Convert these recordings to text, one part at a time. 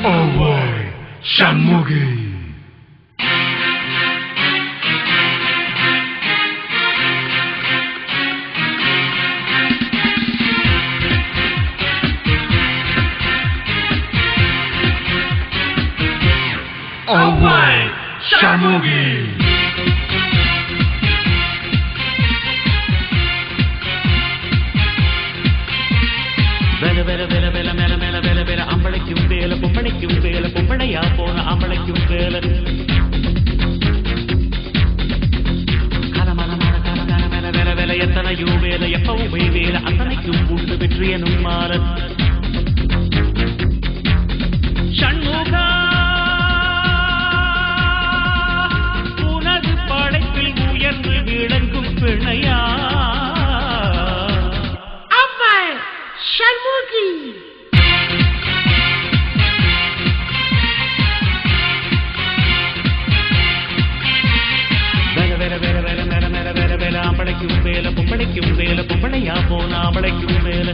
Away, Shanmugi. Away, Shanmugi. Vela vela vela vela mela mela vela vela ambalaikkum vela pommanikkum vela pommaniya pona ambalaikkum vela kala mala mala kala mala mela vela vela ettanayu vela eppavume vela atanaikkum undu vetriyanum mala Shanmuga unadu padaithil uyarnu vilangum penaya Shanmugi. Vela vela vela vela mela mela vela vela ambalaikkum vela pommaniya pona ambalaikkum vela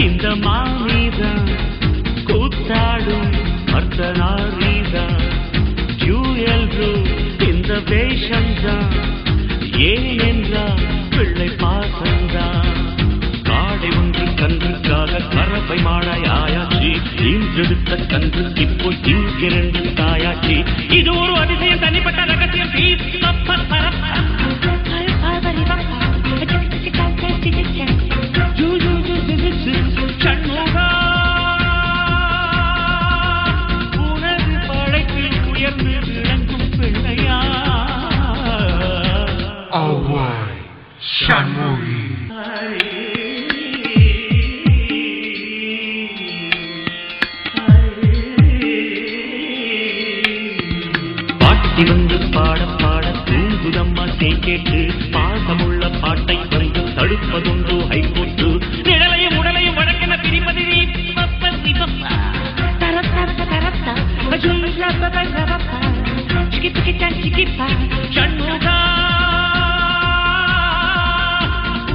இந்த மானிதான் கூத்தாடும் அர்த்தநாரிதான் ஜூயல்ரு இந்த வேஷம்தான் ஏன் என்றால் பிள்ளை பாசந்தான் காடை ஒன்று கன்றுக்காக கறவை மாடாயாச்சி ஈன்றெடுத்த கன்று இப்போ இங்கிரண்டு தாயாச்சி இது ஒரு அதிசயம் தனிப்பட்ட ரகசியம் Shanmuga unadu padaithil uyarnu vilangum penaya Away, Shanmugi. பாட்டி வந்து பாட பாட தூங்குதம்மா கேட்டு பாசமுள்ள பாட்டை வந்து தடுப்பதுண்டு ஹைகோர்ட்டு நிழலையும் உடலையும் வழக்கென பிரிப்பது Shanmuga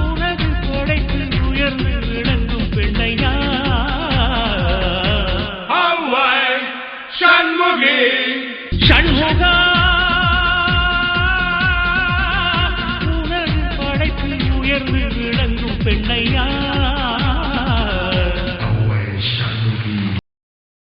உனது படைப்பில் உயர்ந்து விளங்கும் பெண்ணையா Away, Shanmugi. Shanmuga